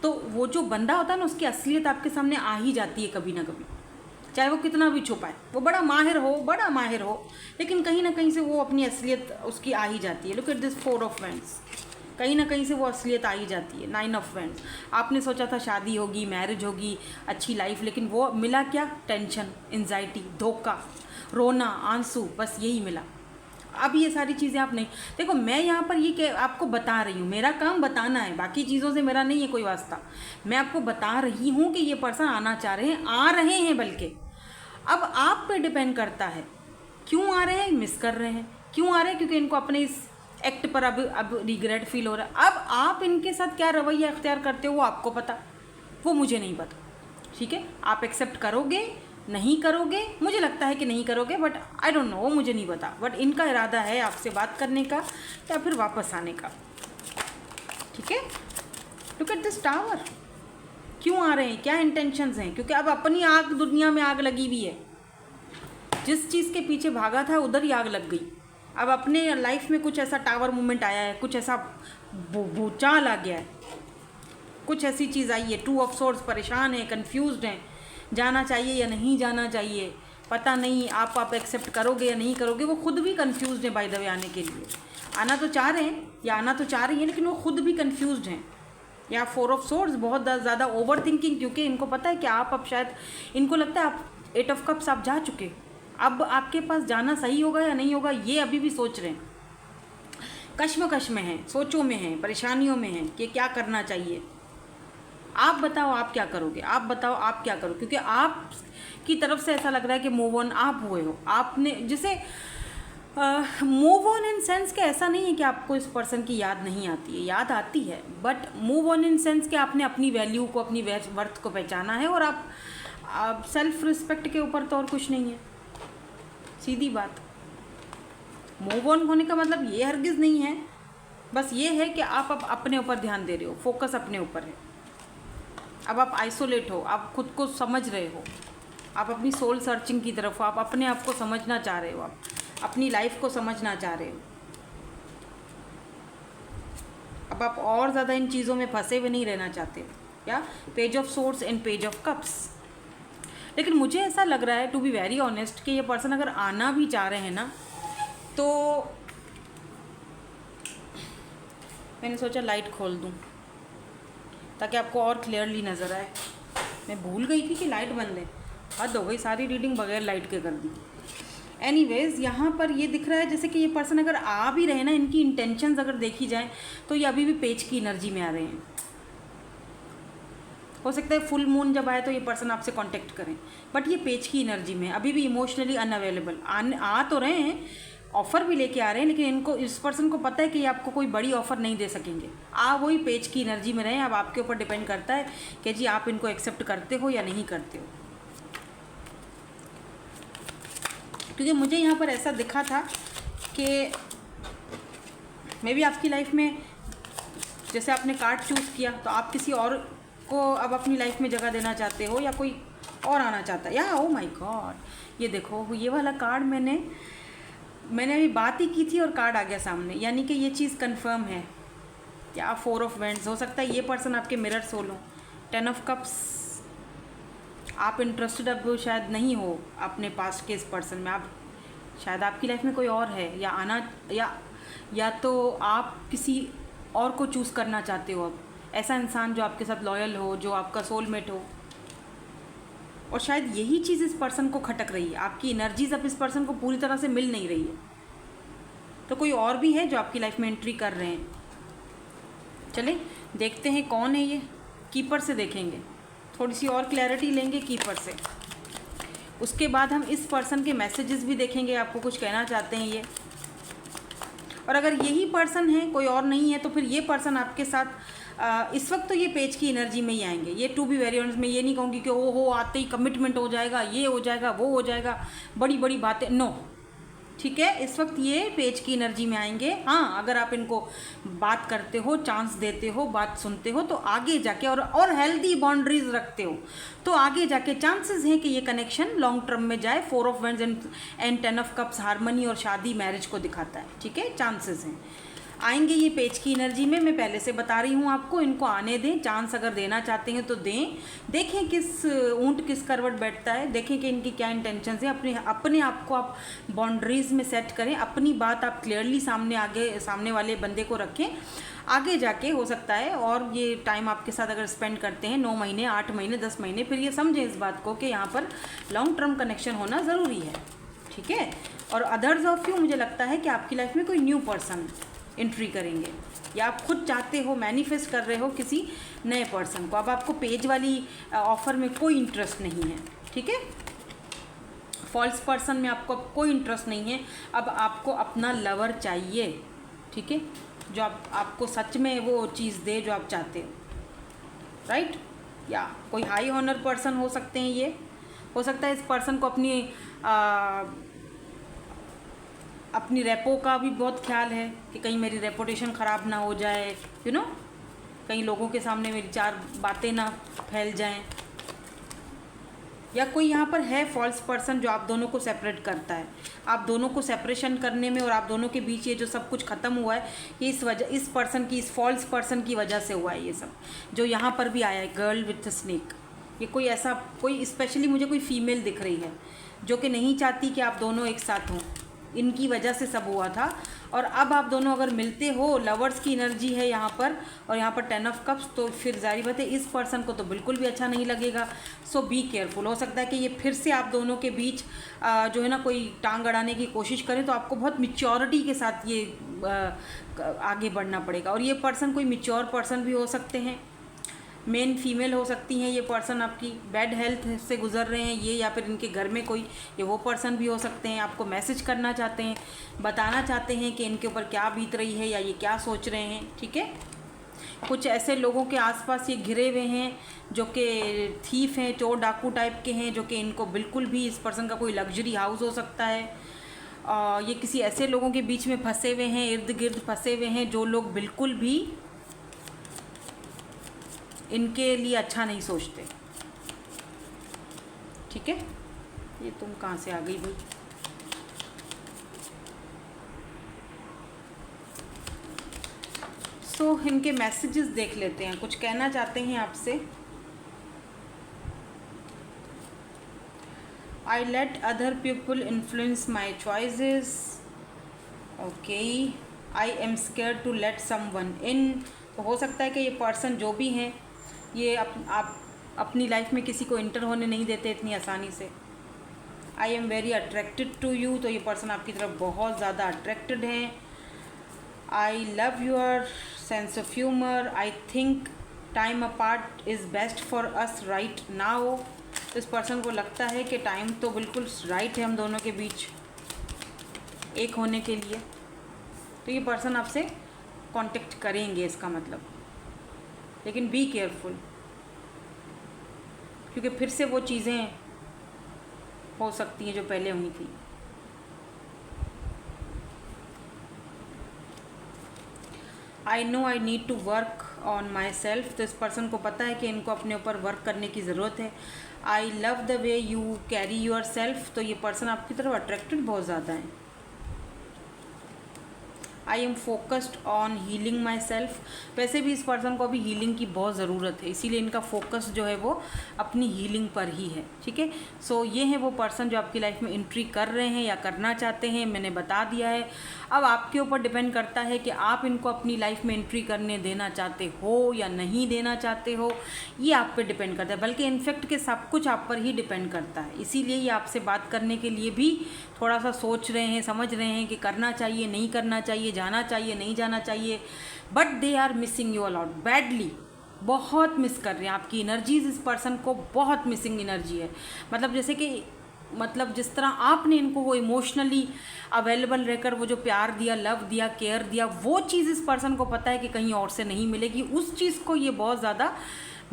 तो वो जो बंदा होता है ना, उसकी असलियत आपके सामने आ ही जाती है कभी ना कभी, चाहे वो कितना भी छुपाए। वो बड़ा माहिर हो, लेकिन कहीं ना कहीं से वो अपनी असलियत उसकी आ ही जाती है। Look at this 4 of vents, कहीं ना कहीं से वो असलियत आ ही जाती है। 9 ऑफ वेंट्स, आपने सोचा था शादी होगी, मैरिज होगी, अच्छी लाइफ, लेकिन वो मिला क्या? टेंशन, एंजाइटी, धोखा, रोना, आंसू, बस यही मिला। अब ये सारी चीज़ें आप नहीं, देखो मैं यहाँ पर ये आपको बता रही हूँ, मेरा काम बताना है, बाकी चीज़ों से मेरा नहीं है कोई वास्ता। मैं आपको बता रही हूँ कि ये पर्सन आना चाह रहे हैं, आ रहे हैं, बल्कि अब आप पे डिपेंड करता है क्यों आ रहे हैं, मिस कर रहे हैं, क्यों आ रहे हैं, क्योंकि इनको अपने इस एक्ट पर अब रिग्रेट फील हो रहा है। अब आप इनके साथ क्या रवैया अख्तियार करते हो वो आपको पता, वो मुझे नहीं पता, ठीक है। आप एक्सेप्ट करोगे, नहीं करोगे, मुझे लगता है कि नहीं करोगे, बट आई डोंट नो, वो मुझे नहीं पता। बट इनका इरादा है आपसे बात करने का या फिर वापस आने का, ठीक है। लुक एट दिस टावर, क्यों आ रहे हैं, क्या इंटेंशंस हैं? क्योंकि अब अपनी आग, दुनिया में आग लगी हुई है। जिस चीज़ के पीछे भागा था उधर ही आग लग गई। अब अपने लाइफ में कुछ ऐसा टावर मूवमेंट आया है, कुछ ऐसा भूचाल आ गया है, कुछ ऐसी चीज़ आई है। 2 ऑफ सोर्ड्स, परेशान है, कंफ्यूज्ड हैं, जाना चाहिए या नहीं जाना चाहिए, पता नहीं आप एक्सेप्ट करोगे या नहीं करोगे। वो खुद भी कंफ्यूज्ड है बाय द वे, आने के लिए आना तो चाह रहे हैं या आना तो चाह रही हैं, लेकिन वो खुद भी कंफ्यूज्ड हैं। या 4 ऑफ सोर्ड्स, बहुत ज़्यादा ओवर थिंकिंग, क्योंकि इनको पता है कि आप अब शायद, इनको लगता है आप 8 ऑफ कप्स आप जा चुके, अब आपके पास जाना सही होगा या नहीं होगा, ये अभी भी सोच रहे हैं, कश्मकश में हैं, सोचों में हैं, परेशानियों में हैं कि क्या करना चाहिए। आप बताओ आप क्या करोगे, आप बताओ आप क्या करो, क्योंकि आप की तरफ से ऐसा लग रहा है कि मूव ऑन आप हुए हो। आपने जिसे मूव ऑन इन सेंस कि ऐसा नहीं है कि आपको इस पर्सन की याद नहीं आती है, याद आती है, but move on in sense कि आपने अपनी वैल्यू को, अपनी वर्थ को पहचाना है, और आप सेल्फ रिस्पेक्ट के ऊपर तो और कुछ नहीं है, सीधी बात। मूव ऑन होने का मतलब ये हरगिज़ नहीं है, बस ये है कि आप अब अपने ऊपर ध्यान दे रहे हो, फोकस अपने ऊपर है। अब आप आइसोलेट हो, आप खुद को समझ रहे हो, आप अपनी सोल सर्चिंग की तरफ हो, आप अपने आप को समझना चाह रहे हो, आप अपनी लाइफ को समझना चाह रहे हो। अब आप और ज़्यादा इन चीज़ों में फंसे हुए नहीं रहना चाहते हो। क्या? Page of swords and page of cups. लेकिन मुझे ऐसा लग रहा है, टू बी वेरी ऑनेस्ट, कि ये पर्सन अगर आना भी चाह रहे हैं ना, तो मैंने सोचा लाइट खोल दूँ ताकि आपको और क्लियरली नज़र आए। मैं भूल गई थी कि लाइट बंद है, हद हो गई, सारी रीडिंग बगैर लाइट के कर दी। एनीवेज, यहाँ पर ये दिख रहा है जैसे कि ये पर्सन अगर आ भी रहे ना, इनकी इंटेंशंस अगर देखी जाए तो ये अभी भी पेज की एनर्जी में आ रहे हैं। हो सकता है फुल मून जब आए तो ये पर्सन आपसे कांटेक्ट करें, बट ये पेज की एनर्जी में अभी भी इमोशनली अनअवेलेबल। आ तो रहे हैं, ऑफ़र भी लेके आ रहे हैं, लेकिन इनको, इस पर्सन को पता है कि ये आपको कोई बड़ी ऑफ़र नहीं दे सकेंगे। वही पेज की एनर्जी में रहें। अब आपके ऊपर डिपेंड करता है कि जी आप इनको एक्सेप्ट करते हो या नहीं करते हो। क्योंकि मुझे यहाँ पर ऐसा दिखा था कि मे बी आपकी लाइफ में, जैसे आपने कार्ड चूज़ किया तो आप किसी और को अब अपनी लाइफ में जगह देना चाहते हो, या कोई और आना चाहता है। या ओ माय गॉड, ये देखो, ये वाला कार्ड मैंने अभी बात ही की थी और कार्ड आ गया सामने, यानी कि ये चीज़ कंफर्म है। क्या 4 ऑफ वेंट्स, हो सकता है ये पर्सन आपके मिरर सोल हो। 10 ऑफ कप्स, आप इंटरेस्टेड अब शायद नहीं हो अपने पास्ट के इस पर्सन में, आप शायद आपकी लाइफ में कोई और है, या तो आप किसी और को चूज़ करना चाहते हो अब, ऐसा इंसान जो आपके साथ लॉयल हो, जो आपका सोलमेट हो। और शायद यही चीज़ इस पर्सन को खटक रही है, आपकी एनर्जीज अब इस पर्सन को पूरी तरह से मिल नहीं रही है। तो कोई और भी है जो आपकी लाइफ में एंट्री कर रहे हैं। चले देखते हैं कौन है ये। कीपर से देखेंगे, थोड़ी सी और क्लैरिटी लेंगे कीपर से। उसके बाद हम इस पर्सन के मैसेजेस भी देखेंगे, आपको कुछ कहना चाहते हैं ये। और अगर यही पर्सन है, कोई और नहीं है, तो फिर ये पर्सन आपके साथ इस वक्त तो ये पेज की एनर्जी में ही आएंगे। ये टू बी वेरी ऑनेस्ट, मैं ये नहीं कहूँगी कि ओ हो आते ही कमिटमेंट हो जाएगा, ये हो जाएगा, वो हो जाएगा, बड़ी बड़ी बातें, नो। ठीक है, इस वक्त ये पेज की एनर्जी में आएंगे। हाँ, अगर आप इनको बात करते हो, चांस देते हो, बात सुनते हो, तो आगे जाके और हेल्दी बाउंड्रीज रखते हो, तो आगे जाके चांसेस हैं कि ये कनेक्शन लॉन्ग टर्म में जाए। 4 of wands and 10 of cups harmony और शादी मैरिज को दिखाता है। ठीक है, चांसेस हैं, आएंगे ये पेज की एनर्जी में। मैं पहले से बता रही हूँ आपको, इनको आने दें। चांस अगर देना चाहते हैं तो दें। देखें किस ऊंट किस करवट बैठता है, देखें कि इनकी क्या इंटेंशंस है। अपने आप को आप बाउंड्रीज में सेट करें, अपनी बात आप क्लियरली सामने वाले बंदे को रखें। आगे जाके हो सकता है और ये टाइम आपके साथ अगर स्पेंड करते हैं 9 महीने, 8 महीने, 10 महीने, फिर ये समझें इस बात को कि यहाँ पर लॉन्ग टर्म कनेक्शन होना ज़रूरी है। ठीक है, और अदर्स ऑफ यू, मुझे लगता है कि आपकी लाइफ में कोई न्यू पर्सन एंट्री करेंगे, या आप खुद चाहते हो, मैनिफेस्ट कर रहे हो किसी नए पर्सन को। अब आपको पेज वाली ऑफ़र में कोई इंटरेस्ट नहीं है। ठीक है, फॉल्स पर्सन में आपको कोई इंटरेस्ट नहीं है। अब आपको अपना लवर चाहिए। ठीक है, जो आपको सच में वो चीज़ दे जो आप चाहते हो, राइट। या कोई हाई ऑनर पर्सन हो सकते हैं। ये हो सकता है इस पर्सन को अपनी रेपो का भी बहुत ख्याल है कि कहीं मेरी रेपुटेशन ख़राब ना हो जाए, कहीं लोगों के सामने मेरी 4 बातें ना फैल जाएं। या कोई यहाँ पर है फॉल्स पर्सन जो आप दोनों को सेपरेट करता है। आप दोनों को सेपरेशन करने में और आप दोनों के बीच ये जो सब कुछ ख़त्म हुआ है, ये इस पर्सन की, इस फॉल्स पर्सन की वजह से हुआ है। ये सब जो यहाँ पर भी आया है, गर्ल विथ स्नेक, ये कोई स्पेशली मुझे कोई फीमेल दिख रही है जो कि नहीं चाहती कि आप दोनों एक साथ हों। इनकी वजह से सब हुआ था। और अब आप दोनों अगर मिलते हो, लवर्स की एनर्जी है यहाँ पर, और यहाँ पर 10 ऑफ कप्स, तो फिर जाहिर बात है इस पर्सन को तो बिल्कुल भी अच्छा नहीं लगेगा। सो बी केयरफुल। हो सकता है कि ये फिर से आप दोनों के बीच जो है ना कोई टांग अड़ाने की कोशिश करें, तो आपको बहुत मैच्योरिटी के साथ ये आगे बढ़ना पड़ेगा। और ये पर्सन कोई मैच्योर पर्सन भी हो सकते हैं, मेन फीमेल हो सकती हैं। ये पर्सन आपकी बैड हेल्थ से गुजर रहे हैं ये, या फिर इनके घर में कोई, ये वो पर्सन भी हो सकते हैं। आपको मैसेज करना चाहते हैं, बताना चाहते हैं कि इनके ऊपर क्या बीत रही है या ये क्या सोच रहे हैं। ठीक है, कुछ ऐसे लोगों के आसपास ये घिरे हुए हैं जो कि थीफ हैं, चोर डाकू टाइप के हैं, जो कि इनको बिल्कुल भी, इस पर्सन का कोई लग्जरी हाउस हो सकता है। ये किसी ऐसे लोगों के बीच में फंसे हुए हैं, इर्द गिर्द फंसे हुए हैं, जो लोग बिल्कुल भी इनके लिए अच्छा नहीं सोचते। ठीक है, ये तुम कहाँ से आ गई भाई। सो इनके मैसेजेस देख लेते हैं, कुछ कहना चाहते हैं आपसे। I let other people influence my choices. Okay, I am scared to let someone in. तो हो सकता है कि ये पर्सन जो भी हैं, ये आप अपनी लाइफ में किसी को इंटर होने नहीं देते इतनी आसानी से। I am very attracted to you, तो ये पर्सन आपकी तरफ बहुत ज़्यादा अट्रैक्टेड हैं। I love your sense of humour. I think time apart is best for us right now. तो इस पर्सन को लगता है कि टाइम तो बिल्कुल राइट है हम दोनों के बीच एक होने के लिए। तो ये पर्सन आपसे कांटेक्ट करेंगे, इसका मतलब। लेकिन बी केयरफुल, क्योंकि फिर से वो चीज़ें हो सकती हैं जो पहले हुई थी। I know I need to work on myself. तो इस पर्सन को पता है कि इनको अपने ऊपर वर्क करने की ज़रूरत है। I love the way you carry your self. तो ये पर्सन आपकी तरफ अट्रैक्टेड बहुत ज़्यादा है। I am focused on healing my self. वैसे भी इस पर्सन को अभी हीलिंग की बहुत ज़रूरत है, इसीलिए इनका फोकस जो है वो अपनी हीलिंग पर ही है। ठीक है, सो ये है वो पर्सन जो आपकी लाइफ में एंट्री कर रहे हैं या करना चाहते हैं, मैंने बता दिया है। अब आपके ऊपर डिपेंड करता है कि आप इनको अपनी लाइफ में एंट्री करने देना चाहते हो या नहीं देना चाहते हो, ये आप पे डिपेंड करता है। बल्कि इनफैक्ट के सब कुछ आप पर ही डिपेंड करता है। इसीलिए ये आपसे बात करने के लिए भी थोड़ा सा सोच रहे हैं, समझ रहे हैं कि करना चाहिए नहीं करना चाहिए, जाना चाहिए नहीं जाना चाहिए, but they are missing you a lot badly. बहुत मिस कर रहे हैं आपकी एनर्जीज, इस पर्सन को बहुत मिसिंग एनर्जी है। मतलब जैसे कि जिस तरह आपने इनको वो इमोशनली अवेलेबल रहकर वो जो प्यार दिया, लव दिया, केयर दिया, वो चीज़ इस पर्सन को पता है कि कहीं और से नहीं मिलेगी। उस चीज़ को ये बहुत ज़्यादा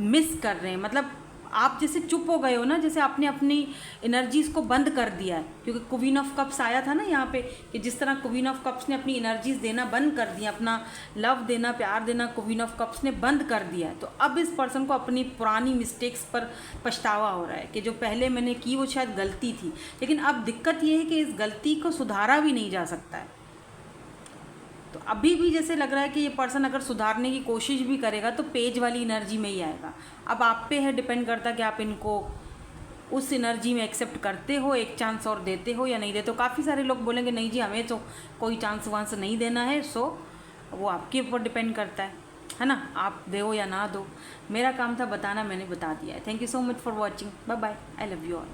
मिस कर रहे हैं। मतलब आप जैसे चुप हो गए हो ना, जैसे आपने अपनी एनर्जीज़ को बंद कर दिया है। क्योंकि क्वीन ऑफ कप्स आया था ना यहाँ पे, कि जिस तरह क्वीन ऑफ कप्स ने अपनी एनर्जीज़ देना बंद कर दिया, अपना लव देना, प्यार देना क्वीन ऑफ कप्स ने बंद कर दिया है। तो अब इस पर्सन को अपनी पुरानी मिस्टेक्स पर पछतावा हो रहा है कि जो पहले मैंने की वो शायद गलती थी, लेकिन अब दिक्कत ये है कि इस गलती को सुधारा भी नहीं जा सकता है। तो अभी भी जैसे लग रहा है कि ये पर्सन अगर सुधारने की कोशिश भी करेगा तो पेज वाली एनर्जी में ही आएगा। अब आप पे है डिपेंड करता है कि आप इनको उस एनर्जी में एक्सेप्ट करते हो, एक चांस और देते हो या नहीं देते हो। काफ़ी सारे लोग बोलेंगे नहीं जी हमें तो कोई चांस वांस नहीं देना है, सो वो आपके ऊपर डिपेंड करता है ना, आप दो या ना दो। मेरा काम था बताना, मैंने बता दिया है। Thank you so much for watching, bye bye, I love you all.